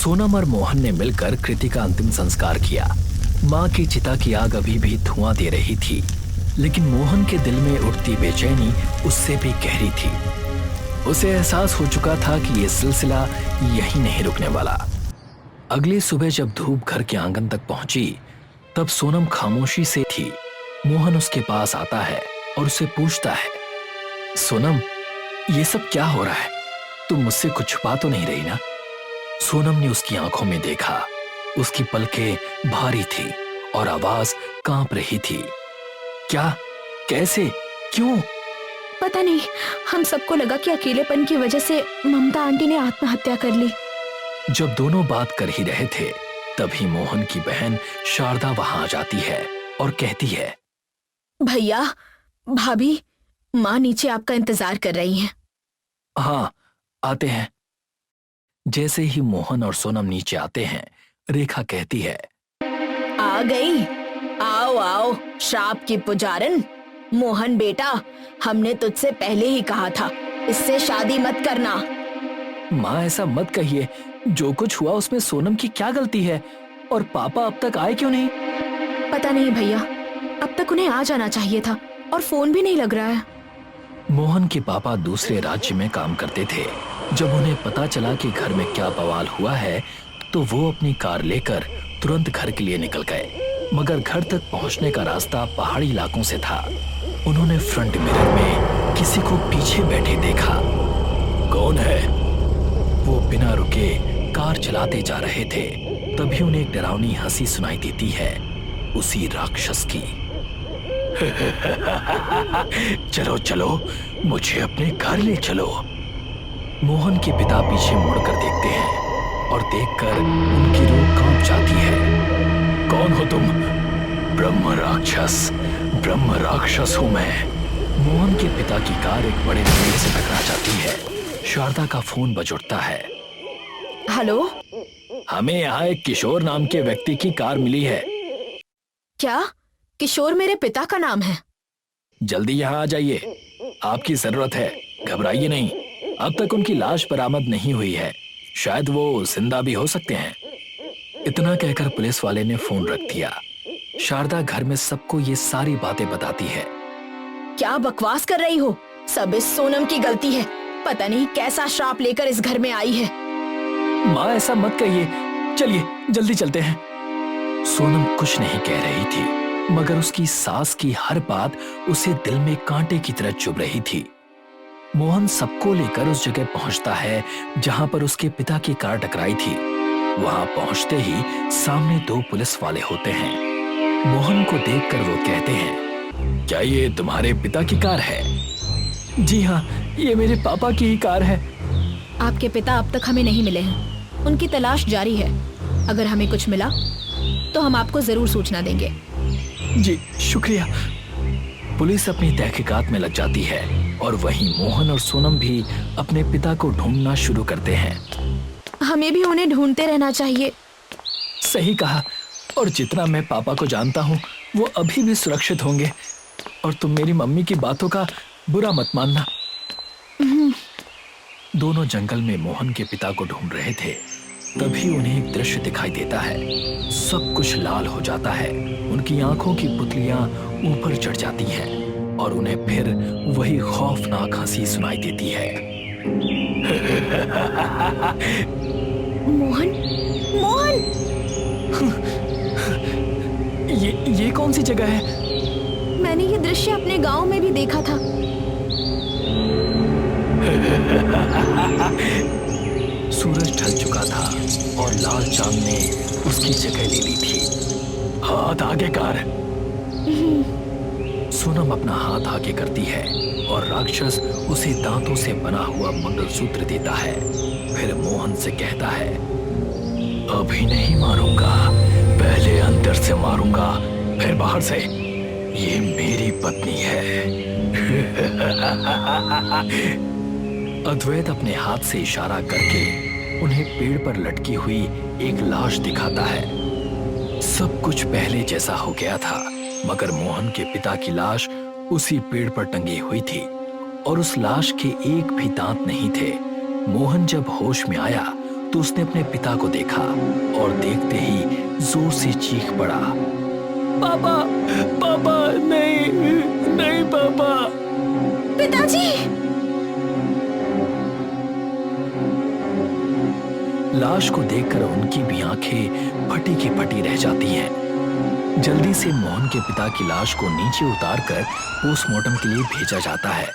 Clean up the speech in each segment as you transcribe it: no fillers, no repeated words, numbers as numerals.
सोनम और मोहन ने मिलकर कृति का अंतिम संस्कार किया। माँ की चिता की आग अभी भी धुआं दे रही थी, लेकिन मोहन के दिल में उठती बेचैनी उससे भी गहरी थी। उसे एहसास हो चुका था कि यह सिलसिला यहीं नहीं रुकने वाला। अगली सुबह जब धूप घर के आंगन तक पहुंची, तब सोनम खामोशी से थी। मोहन उसके पास आता है और उसे पूछता है, सोनम, ये सब क्या हो रहा है? तुम मुझसे कुछ छुपा तो नहीं रही ना? सोनम ने उसकी आंखों में देखा। उसकी पलकें भारी थी और आवाज कांप रही थी। क्या? कैसे? क्यों? पता नहीं, हम सबको लगा कि अकेलेपन की वजह से ममता आंटी ने आत्महत्या कर ली। जब दोनों बात कर ही रहे थे, तभी मोहन की बहन शारदा वहां आ जाती है और कहती है, भैया, भाभी, माँ नीचे आपका इंतजार कर रही हैं। हाँ, आते हैं। जैसे ही मोहन और सोनम नीचे आते हैं, रेखा कहती है, आ गई। आओ आओ श्राप की पुजारन। मोहन बेटा, हमने तुझसे पहले ही कहा था, इससे शादी मत करना। माँ, ऐसा मत कहिए। जो कुछ हुआ उसमें सोनम की क्या गलती है? और पापा अब तक आए क्यों नहीं? पता नहीं भैया, अब तक उन्हें आ जाना चाहिए था और फोन भी नहीं लग रहा है। मोहन के पापा दूसरे राज्य में काम करते थे। जब उन्हें पता चला कि घर में क्या बवाल हुआ है, तो वो अपनी कार लेकर तुरंत घर के लिए निकल गए। मगर घर तक पहुंचने का रास्ता पहाड़ी इलाकों से था। उन्होंने फ्रंट मिरर में किसी को पीछे बैठे देखा। कौन है? वो बिना रुके कार चलाते जा रहे थे। तभी उन्हें एक डरावनी हंसी सुनाई देती है, उसी राक्षस की। चलो चलो, मुझे अपने घर ले चलो। मोहन के पिता पीछे मुड़कर देखते हैं और देखकर उनकी रूह कांप जाती है। कौन हो तुम? ब्रह्म राक्षस हूं मैं। मोहन के पिता की कार एक बड़े पेड़ से टकरा जाती है। शारदा का फोन बज उठता है। हेलो, हमें यहाँ एक किशोर नाम के व्यक्ति की कार मिली है। क्या? किशोर मेरे पिता का नाम है? जल्दी यहाँ आ जाइए, आपकी जरूरत है। घबराइए नहीं। अब तक उनकी लाश बरामद नहीं हुई है। शायद वो जिंदा भी हो सकते हैं। इतना कहकर पुलिस वाले ने फोन रख दिया। शारदा घर में सबको ये सारी बातें बताती है। क्या बकवास कर रही हो? सब इस सोनम की गलती है। पता नहीं कैसा श्राप लेकर इस घर में आई है। माँ, ऐसा मत कहिए। चलिए जल्दी चलते हैं। सोनम कुछ नहीं कह रही थी, मगर उसकी सास की हर बात उसे दिल में कांटे की तरह चुभ रही थी। मोहन सबको लेकर उस जगह पहुंचता है जहां पर उसके पिता की कार टकराई थी। वहां पहुंचते ही सामने दो पुलिस वाले होते हैं। मोहन को देखकर वो कहते हैं, क्या ये तुम्हारे पिता की कार है? जी हाँ, ये मेरे पापा की ही कार है। आपके पिता अब तक हमें नहीं मिले हैं। उनकी तलाश जारी है। अगर हमें कुछ मिला तो हम आपको जरूर सूचना देंगे। जी शुक्रिया। पुलिस अपनी तहकीकात में लग जाती है और वहीं मोहन और सोनम भी अपने पिता को ढूंढना शुरू करते हैं। हमें भी उन्हें ढूंढते रहना चाहिए। सही कहा। और जितना मैं पापा को जानता हूँ, वो अभी भी सुरक्षित होंगे। और तुम मेरी मम्मी की बातों का बुरा मत मानना। दोनों जंगल में मोहन के पिता को ढूंढ रहे थे। तभी उन्हें एक दृश्य दिखाई देता है। सब कुछ लाल हो जाता है। उनकी आंखों की पुतलियां ऊपर चढ़ जाती हैं और उन्हें फिर वही खौफनाक हंसी सुनाई देती है। मोहन, मोहन! ये कौन सी जगह है? मैंने ये दृश्य अपने गांव में भी देखा था। सूरज ढल चुका था और लाल चांद ने उसकी जगह ले ली थी। हाथ आगे कर। सोनम अपना हाथ आगे करती है और राक्षस उसे दांतों से बना हुआ मंगलसूत्र देता है। फिर मोहन से कहता है, अभी नहीं मारूंगा, पहले अंदर से मारूंगा, फिर बाहर से। ये मेरी पत्नी है। अद्वैत अपने हाथ से इशारा करके उन्हें पेड़ पर लटकी हुई एक लाश दिखाता है। सब कुछ पहले जैसा हो गया था, मगर मोहन के पिता की लाश उसी पेड़ पर टंगी हुई थी और उस लाश के एक भी दांत नहीं थे। मोहन जब होश में आया तो उसने अपने पिता को देखा और देखते ही जोर से चीख पड़ा, पापा, पापा, नहीं, नहीं पापा। पिताजी! लाश को देखकर उनकी भी आंखें फटी की फटी रह जाती हैं। जल्दी से मोहन के पिता की लाश को नीचे उतारकर पोस्टमार्टम के लिए भेजा जाता है।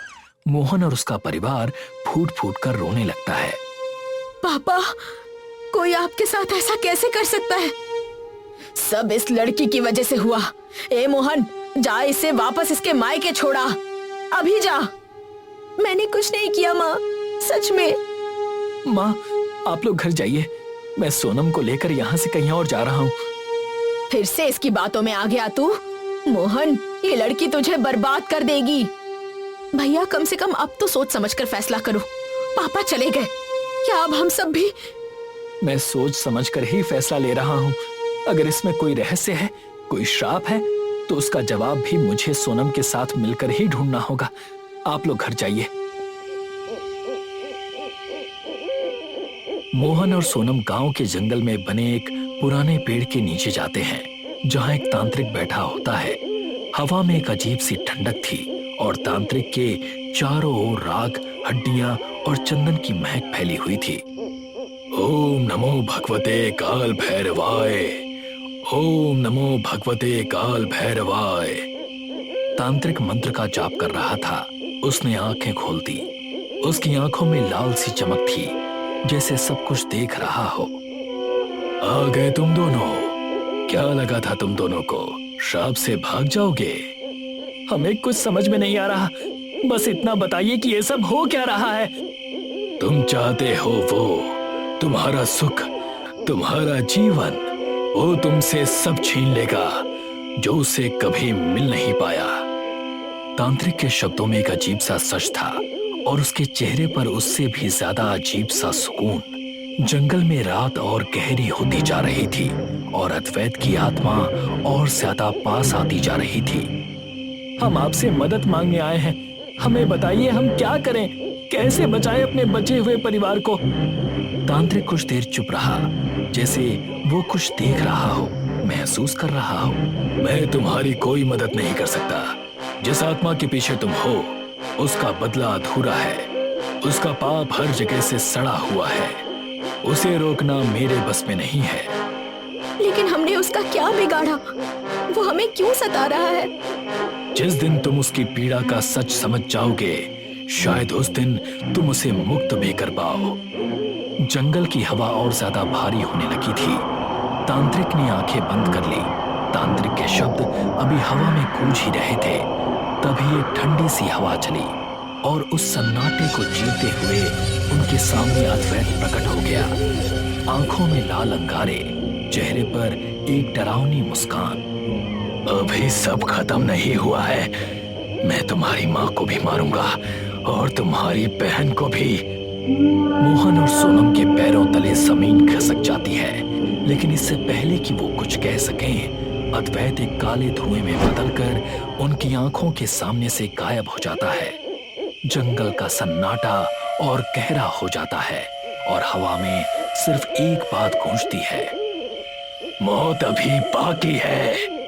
मोहन और उसका परिवार फूट फूट कर रोने लगता है। पापा, कोई आपके साथ ऐसा कैसे कर सकता है? सब इस लड़की की वजह से हुआ। ए मोहन, जा इसे वापस इसके मायके छोड़ा, अभी जा। मैंने कुछ नहीं किया माँ, सच में। माँ, आप लोग घर जाइए, मैं सोनम को लेकर यहाँ से कहीं और जा रहा हूँ। फिर से इसकी बातों में आ गया तू? मोहन, ये लड़की तुझे बर्बाद कर देगी। भैया, कम से कम अब तो सोच समझकर फैसला करो। पापा चले गए, क्या अब हम सब भी? मैं सोच समझकर ही फैसला ले रहा हूँ। अगर इसमें कोई रहस्य है, कोई श्राप है, तो उसका जवाब भी मुझे सोनम के साथ मिलकर ही ढूंढना होगा। आप लोग घर जाइए। मोहन और सोनम गांव के जंगल में बने एक पुराने पेड़ के नीचे जाते हैं, जहां एक तांत्रिक बैठा होता है। हवा में एक अजीब सी ठंडक थी और तांत्रिक के चारों ओर राग, हड्डियां और चंदन की महक फैली हुई थी। ओम नमो भगवते काल भैरवाय, ओम नमो भगवते काल भैरवाय। तांत्रिक मंत्र का जाप कर रहा था। उसने आंखें खोल दी। उसकी आंखों में लाल सी चमक थी, जैसे सब कुछ देख रहा हो। आ गए तुम दोनों। क्या लगा था तुम दोनों को श्राप से भाग जाओगे? हमें कुछ समझ में नहीं आ रहा। बस इतना बताइए कि ये सब हो क्या रहा है? तुम चाहते हो वो तुम्हारा सुख, तुम्हारा जीवन, वो तुमसे सब छीन लेगा जो उसे कभी मिल नहीं पाया। तांत्रिक के शब्दों में एक अजीब सा सच था और उसके चेहरे पर उससे भी ज्यादा अजीब सा सुकून। जंगल में रात और गहरी होती जा रही थी और अद्वैत की आत्मा और ज्यादा पास आती जा रही थी। हम आपसे मदद मांगने आए हैं। हमें बताइए, हम क्या करें? कैसे बचाएं अपने बचे हुए परिवार को? तांत्रिक कुछ देर चुप रहा, जैसे वो कुछ देख रहा हो, महसूस कर रहा हो। मैं तुम्हारी कोई मदद नहीं कर सकता। जिस आत्मा के पीछे तुम हो, उसका बदला अधूरा है। उसका पाप हर जगह से सड़ा हुआ है। उसे रोकना मेरे बस में नहीं है। लेकिन हमने उसका क्या बिगाड़ा? वो हमें क्यों सता रहा है? जिस दिन तुम उसकी पीड़ा का सच समझ जाओगे, शायद उस दिन तुम उसे मुक्त भी कर पाओ। जंगल की हवा और ज्यादा भारी होने लगी थी। तांत्रिक ने आंखें बंद कर ली। तांत्रिक के शब्द अभी हवा में गूंज ही रहे थे। तभी एक ठंडी सी हवा चली और उस सन्नाटे को जीते हुए उनके सामने अद्वैत प्रकट हो गया। आंखों में लाल अंगारे, चेहरे पर एक डरावनी मुस्कान। अभी सब खत्म नहीं हुआ है। मैं तुम्हारी माँ को भी मारूंगा और तुम्हारी बहन को भी। मोहन और सोनम के पैरों तले जमीन खिसक जाती है, लेकिन इससे पहले कि वो कुछ कह सकें, अद्वैत एक काले धुएं में बदलकर उनकी आंखों के सामने से गायब हो जाता है। जंगल का सन्नाटा और गहरा हो जाता है और हवा में सिर्फ एक बात गूंजती है, मौत अभी बाकी है।